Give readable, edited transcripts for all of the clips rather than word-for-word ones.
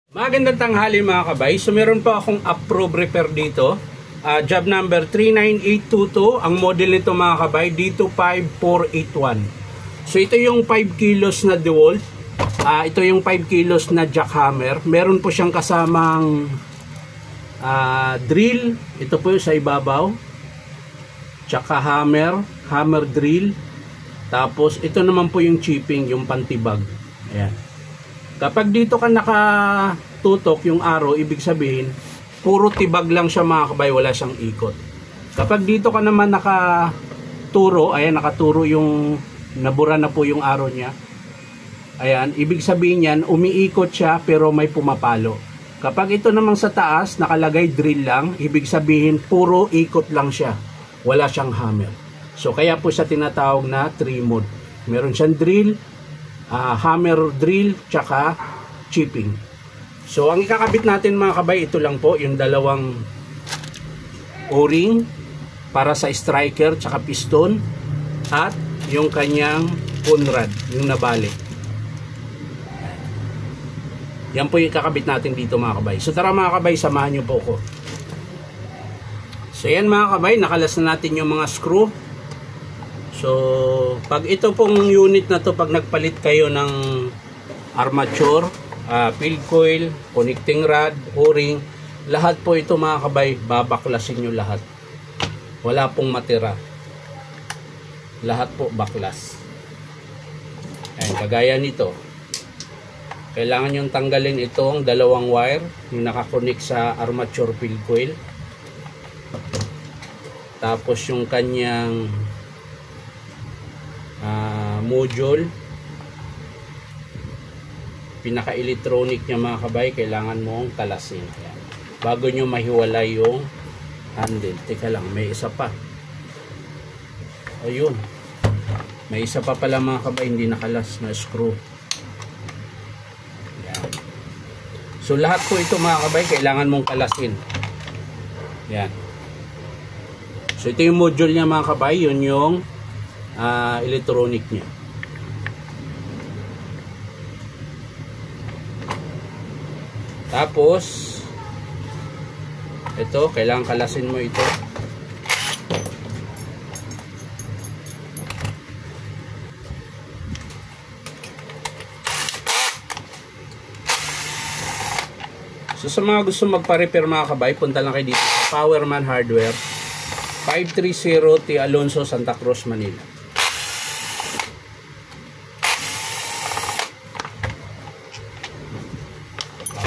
Magandang tanghali mga kabay. So meron po akong approve repair dito. Job number 39822. Ang model nito mga kabay, D25481. So ito yung 5 kilos na DeWalt. Ito yung 5 kilos na jackhammer. Meron po siyang kasamang drill. Ito po yung sa ibabaw. Tsaka hammer drill. Tapos ito naman po yung chipping, yung pantibag. Ayan. Kapag dito ka nakatutok yung arrow, ibig sabihin, puro tibag lang siya mga kabay, wala siyang ikot. Kapag dito ka naman nakaturo, ayan, nakaturo yung, nabura na po yung arrow niya. Ayan, ibig sabihin yan, umiikot siya pero may pumapalo. Kapag ito naman sa taas, nakalagay drill lang, ibig sabihin, puro ikot lang siya. Wala siyang hammer. So, kaya po siya tinatawag na 3 mode. Meron siyang drill, hammer drill, tsaka chipping. So ang ikakabit natin mga kabay, ito lang po yung dalawang o-ring para sa striker tsaka piston, at yung kanyang pun rod, yung nabali. Yan po yung ikakabit natin dito mga kabay. So tara mga kabay, samahan nyo po ko. So yan mga kabay, nakalas na natin yung mga screw. So, pag ito pong unit na to, pag nagpalit kayo ng armature, field coil, connecting rod, o-ring, lahat po ito mga kabay, babaklasin nyo lahat. Wala pong matira. Lahat po baklas. Ayan, kagaya nito. Kailangan nyo tanggalin itong dalawang wire, yung nakakonect sa armature field coil. Tapos yung kanyang module, pinaka-electronic niya mga kabay, kailangan mong kalasin. Ayan. Bago nyo mahiwalay yung handle. Teka lang, may isa pa. Ayun, may isa pa pala mga kabay, hindi nakalas na screw. Ayan. So lahat po ito mga kabay, kailangan mong kalasin. Ayan. So ito yung module niya mga kabay, yun yung electronic niya. Tapos ito, kailangan kalasin mo ito. So sa mga gusto magpa-repair mga kabay, punta lang kayo dito sa Powerman Hardware, 530 T. Alonso, Santa Cruz, Manila.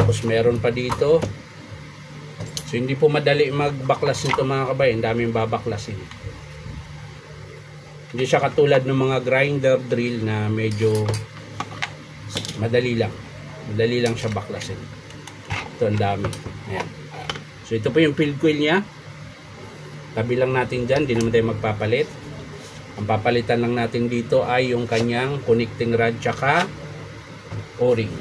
Tapos meron pa dito. So hindi po madali magbaklas nito mga kabay, ang daming babaklasin. Hindi siya katulad ng mga grinder drill na medyo madali lang. Madali lang siya baklasin. Ito ang dami. Ayan. So ito po yung field coil niya. Tabi lang natin dyan, hindi naman tayo magpapalit. Ang papalitan lang natin dito ay yung kanyang connecting rod tsaka o-ring.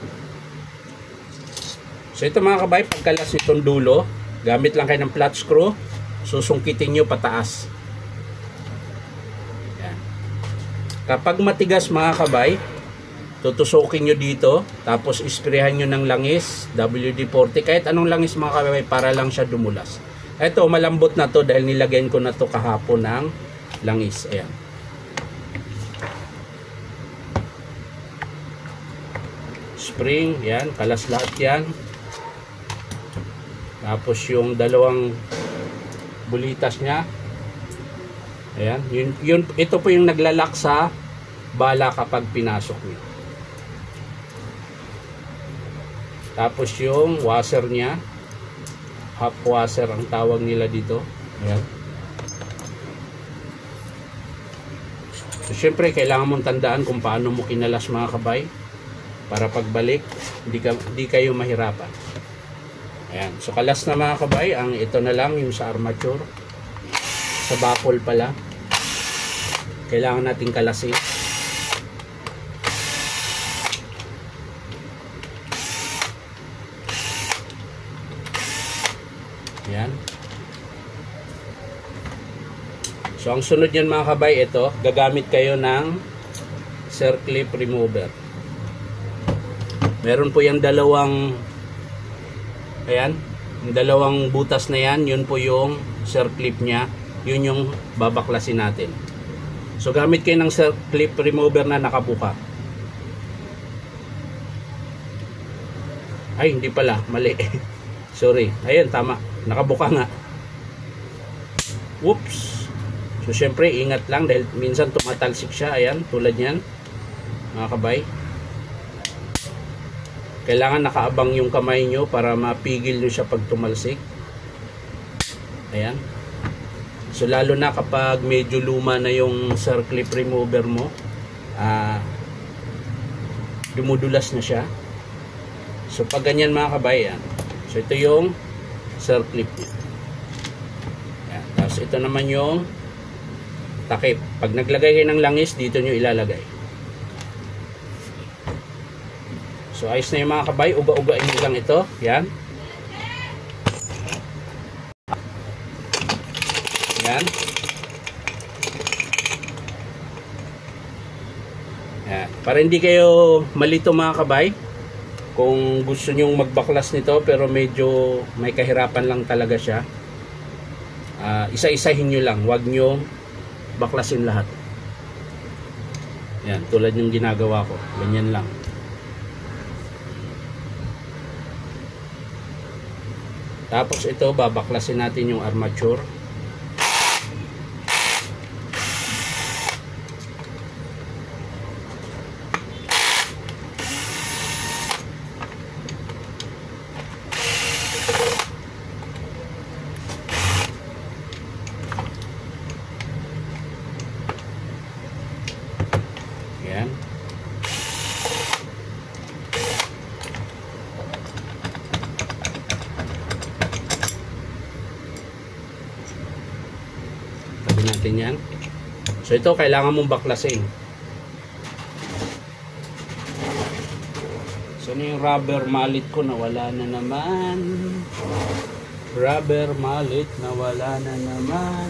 So ito mga kabay, pagkalas nitong dulo, gamit lang kayo ng flat screw, susungkitin nyo pataas. Yan. Kapag matigas mga kabay, tutusukin nyo dito, tapos isprehan nyo ng langis, WD-40, kahit anong langis mga kabay, para lang siya dumulas. Ito, malambot na to dahil nilagyan ko na to kahapon ng langis. Ayan. Spring, yan, kalas lahat yan. Tapos yung dalawang bulitas niya. Ayan, ito po yung naglalak sa bala kapag pinasok niyo. Tapos yung washer niya, half washer ang tawag nila dito. Ayan. So syempre kailangan mong tandaan kung paano mo kinalas mga kabay, para pagbalik hindi kayo mahirapan. Ayan. So kalas na mga kabay, ang ito na lang yung sa armature. Sa baffle pala, kailangan natin kalasin. Ayan. So ang sunod yan mga kabay, ito, gagamit kayo ng circlip remover. Meron po yung dalawang Ayan, yung dalawang butas na yan, yun po yung circlip nya, yun yung babaklasin natin. So gamit kayo ng circlip remover na nakabuka. Ay, hindi pala, mali. Sorry, ayan, tama, nakabuka nga. Whoops. So syempre ingat lang dahil minsan tumatalsik siya. Ayan, tulad yan mga kabay. Kailangan nakaabang yung kamay nyo para mapigil nyo siya pag tumalsik. Ayan. So lalo na kapag medyo luma na yung circlip remover mo, dumudulas na siya. So pag ganyan mga kabay, yan. So ito yung circlip niya. Ayan. Tapos ito naman yung takip. Pag naglagay kayo ng langis, dito nyo ilalagay. So ayos na yung mga kabay, uga-ugain nyo lang ito. Yan. Yan. Yan. Para hindi kayo malito mga kabay, kung gusto nyong magbaklas nito pero medyo may kahirapan lang talaga siya, isa-isahin nyo lang, wag nyo baklasin lahat. Yan, tulad yung ginagawa ko, ganyan lang. Tapos ito, babaklasin natin yung armature. Yan. Tabi natin yan. So ito kailangan mong baklasin. So ano yung rubber mallet ko, nawala na naman. Rubber mallet, nawala na naman.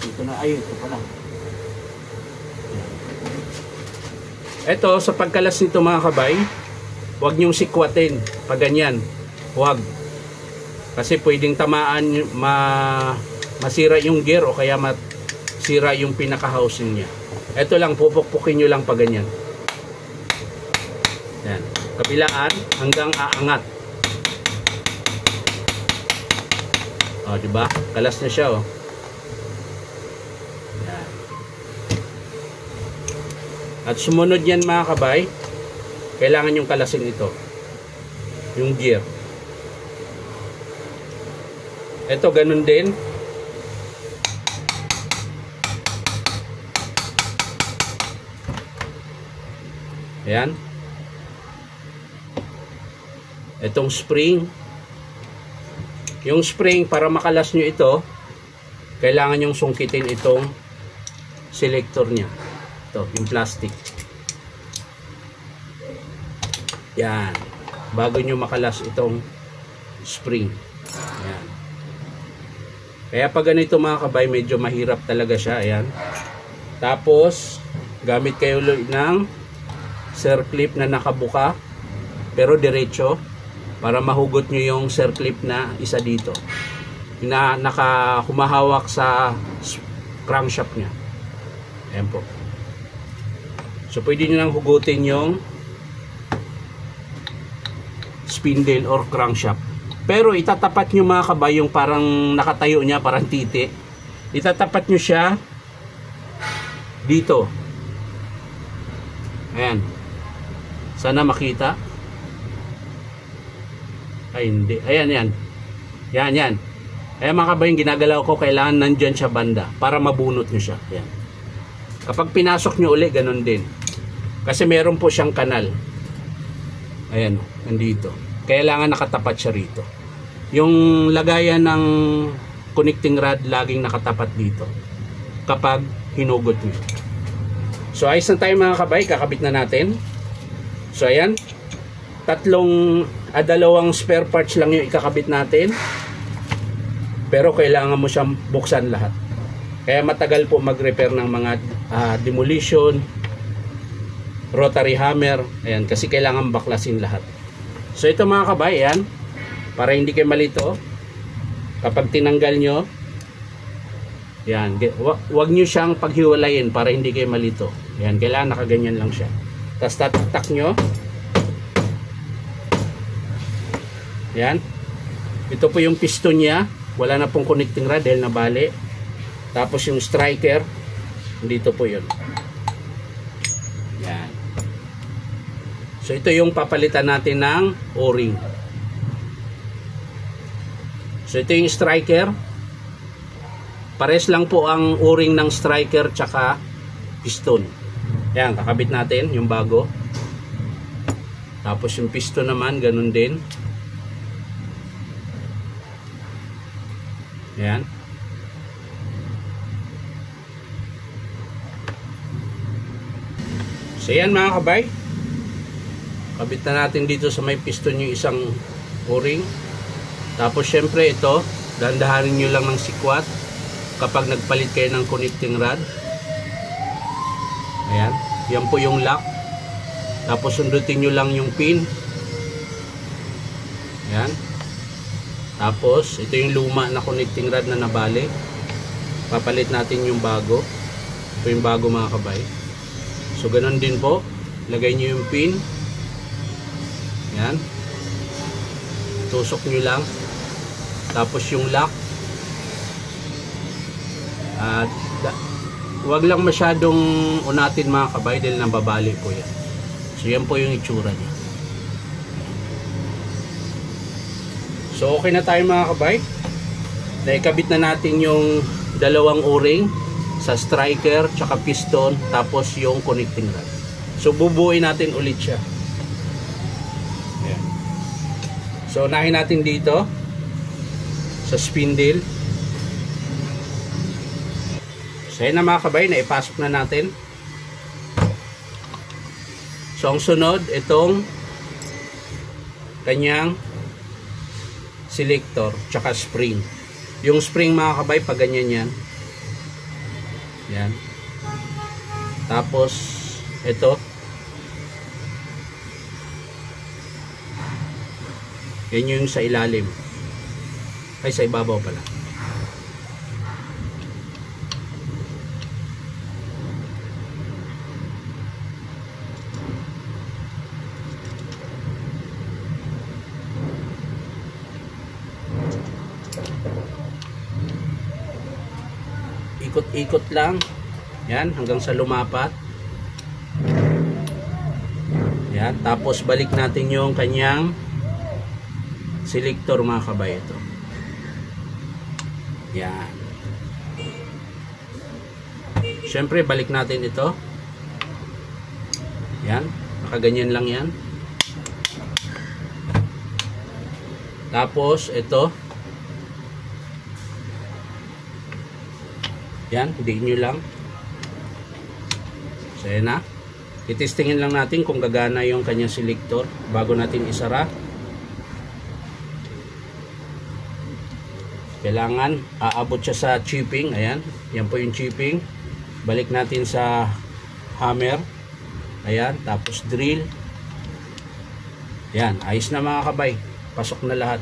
Ito na, ay ito pala. Ito, sa pagkalas nito mga kabay, huwag nyong sikwatin pag ganyan. Huwag. Kasi pwedeng tamaan, masira yung gear o kaya masira yung pinaka-housing niya. Ito lang, pupukpukin nyo lang pag ganyan. Yan. Kabilaan hanggang aangat. O, diba? Kalas na siya, o. Yan. At sumunod yan mga kabay, kailangan yung kalasin ito. Yung gear. Ito, ganun din. Ayan. Itong spring. Yung spring, para makalas nyo ito, kailangan yung sungkitin itong selector nya. Ito, yung plastic. Yan. Bago nyo makalas itong spring. Ayan. Kaya pag ganito mga kabay, medyo mahirap talaga siya. Ayan. Tapos, gamit kayo ng circlip na nakabuka, pero diretso, para mahugot nyo yung circlip na isa dito. Na humahawak sa crankshaft nya. Ayan po. So, pwede nyo nang hugutin yung spindle or crankshaft. Pero, itatapat nyo mga kabay yung parang nakatayo niya, parang titi. Itatapat nyo siya dito. Ayan. Sana makita. Ay, hindi. Ayan, yan. Yan, yan. Ayan mga kabay, yung ginagalaw ko, kailangan nandyan siya banda para mabunot nyo siya. Ayan. Kapag pinasok nyo uli, ganun din. Kasi meron po siyang kanal. Ayan, nandito. Kailangan nakatapat siya rito. Yung lagayan ng connecting rod, laging nakatapat dito. Kapag hinugot nyo. So, ayos na tayo mga kabay. Kakabit na natin. So, ayan. Dalawang spare parts lang yung ikakabit natin. Pero kailangan mo siyang buksan lahat. Kaya matagal po mag-repair ng mga demolition, rotary hammer. Ayan, kasi kailangan baklasin lahat. So ito mga kabay, ayan. para hindi kayo malito. Kapag tinanggal nyo, yan, wag nyo siyang paghiwalayin para hindi kayo malito. Yan, kailangan nakaganyan lang siya. Tapos tatak nyo. Yan. Ito po yung piston niya. Wala na pong connecting rod dahil nabali. Tapos yung striker, dito po yun. Yan. So ito yung papalitan natin ng O-ring. So ito yung striker. Pares lang po ang O-ring ng striker tsaka piston. Yan, kakabit natin yung bago. Tapos yung piston naman, ganun din. Yan. So yan mga kabay. Kabit na natin dito sa may piston yung isang O-ring. Tapos syempre ito, dahan-dahanin nyo lang ng sikwat kapag nagpalit kayo ng connecting rod. Ayan, yan po yung lock. Tapos sundutin nyo lang yung pin. Ayan. Tapos ito yung luma na connecting rod na nabali. Papalit natin yung bago. Ito yung bago mga kabay. So ganun din po, lagay nyo yung pin. Ayan. Tusok nyo lang. Tapos yung lock. At wag lang masyadong unatin mga kabay dahil nababali po yan. So yan po yung itsura niya. So okay na tayo mga kabay. Naikabit na natin yung dalawang O-ring sa striker tsaka piston, tapos yung connecting rod. So bubuuin natin ulit siya. Ayan. So unahin natin dito sa spindle. So yun na mga kabay, naipasok na natin. So ang sunod, itong kanyang selector tsaka spring. Yung spring mga kabay, pag ganyan yan. Yan. Tapos ito. Yan yung sa ilalim. Ay, sa ibabaw pala. Ikot-ikot lang. Yan, hanggang sa lumapat. Yan, tapos balik natin yung kanyang selector mga kabay. Ito. Yan. Siyempre, balik natin ito. Yan, nakaganyan lang yan. Tapos, ito. Yan, diin nyo lang. So, yan na. Titestingin lang natin kung gagana yung kanyang selector bago natin isara. Kailangan aabot siya sa chipping. Ayan, yan po yung chipping. Balik natin sa hammer. Ayan, tapos drill. Yan, ayos na mga kabay. Pasok na lahat.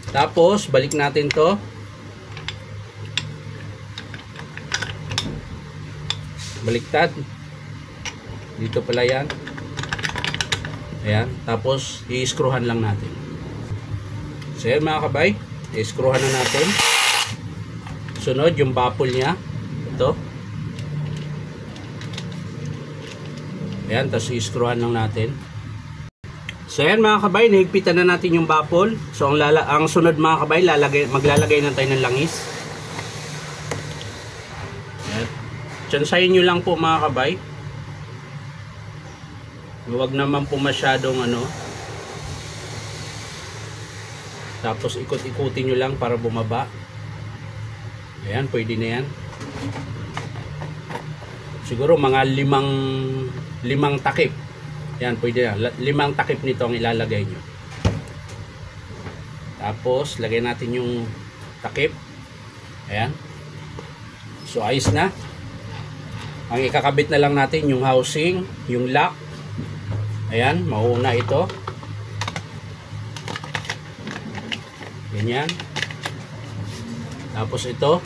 Tapos, balik natin to. Baliktad. Dito pala yan. Ayan. Tapos, i-screwhan lang natin. So, yan mga kabay. I-screwhan na natin. Sunod, yung baffle niya. Ito. Ayan. Tapos, i-screwhan lang natin. So, yan mga kabay. Nahigpitan na natin yung baffle. So, ang sunod mga kabay, maglalagay na tayo ng langis. Tsansayin nyo lang po mga kabay. Huwag naman po masyadong tapos ikot-ikutin nyo lang para bumaba. Ayan, pwede na yan. Siguro mga limang takip. Ayan, pwede na. 5 takip nito ang ilalagay nyo. Tapos lagay natin yung takip. Ayan. So ayos na. Ang ikakabit na lang natin yung housing, yung lock. Ayan, mauuna ito. Ganyan. Tapos ito,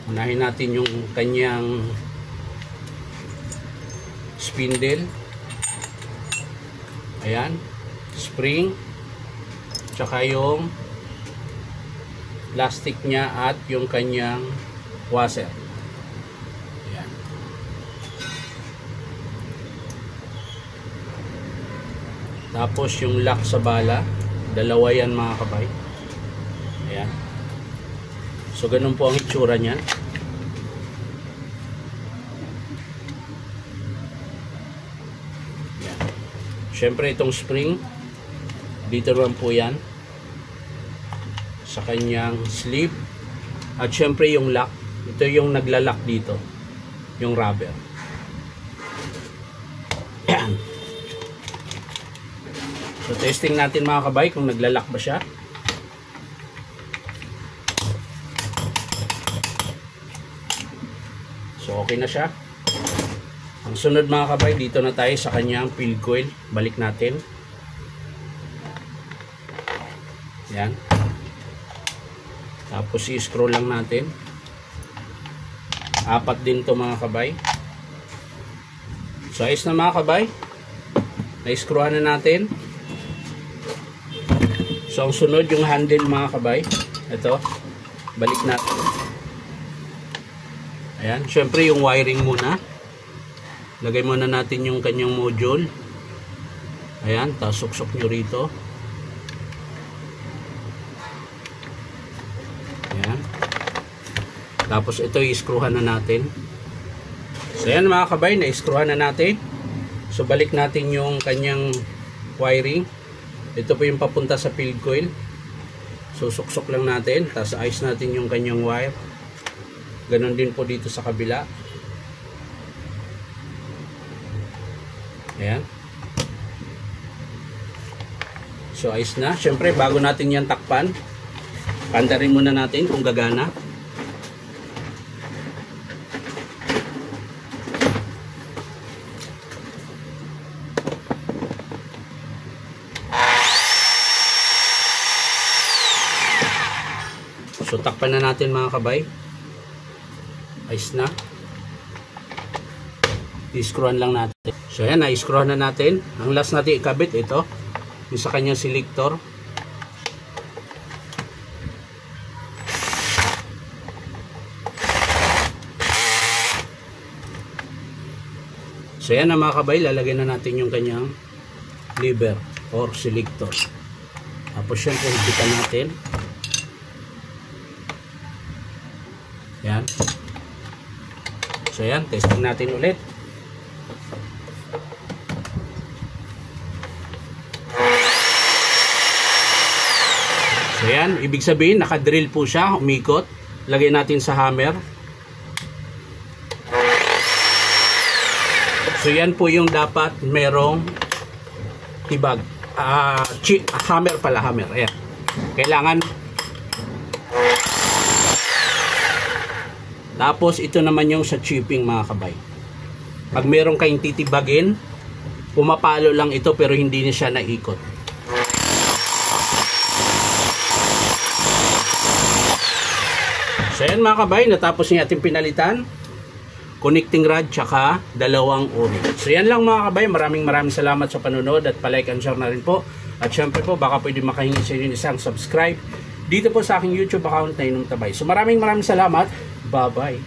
unahin natin yung kanyang spindle. Ayan, spring, tsaka yung plastic niya at yung kanyang washer. Ayan. Tapos yung lock sa bala, dalawa yan mga kabay. Ayan. So ganun po ang itsura niya. Siyempre itong spring, dito naman po yan sa kanyang sleeve. At siyempre yung lock, ito yung naglalak dito, yung rubber. Yan. So testing natin mga kabay kung naglalak ba siya. So okay na siya. Ang sunod mga kabay, dito na tayo sa kanyang field coil. Balik natin. Yan. Tapos i-screw lang natin. 4 din to mga kabay. So ayos na mga kabay. Na-screwan na natin. So ang sunod yung handle mga kabay. Ito. Balik natin. Ayan. Syempre yung wiring muna. Lagay muna natin yung kanyang module. Ayan, tapos suksok nyo rito. Ayan. Tapos ito i-screwhan na natin. So ayan mga kabay, na-screwhan na natin. So balik natin yung kanyang wiring. Ito po yung papunta sa field coil. So suksok lang natin, tapos ayos natin yung kanyang wire. Ganon din po dito sa kabila. Ayan. So ayos na. Siyempre bago natin yan takpan, pandarin muna natin kung gagana. So takpan na natin mga kabay. Ayos na. I-screwan lang natin. So ayan, na-screwan na natin. Ang last natin ikabit ito, yung sa kanyang selector. So ayan na mga kabay, lalagyan na natin yung kanyang lever or selector. Tapos syempre higitan natin. Ayan. So ayan, testing natin ulit. So yan, ibig sabihin nakadrill po siya, umikot. Lagay natin sa hammer. So yan po yung dapat merong tibag. Hammer pala, hammer. Ayan. Kailangan. Tapos ito naman yung sa chipping mga kabay. Pag meron kayong titibagin, pumapalo lang ito pero hindi na siya naikot. So yan mga kabay, natapos niya ating pinalitan, connecting rod tsaka dalawang o-ring. So yan lang mga kabay, maraming salamat sa panonood at palike and share na rin po. At syempre po, baka pwede makahingi sa inyo isang subscribe dito po sa aking YouTube account na Inom Tabay. So maraming salamat, bye bye.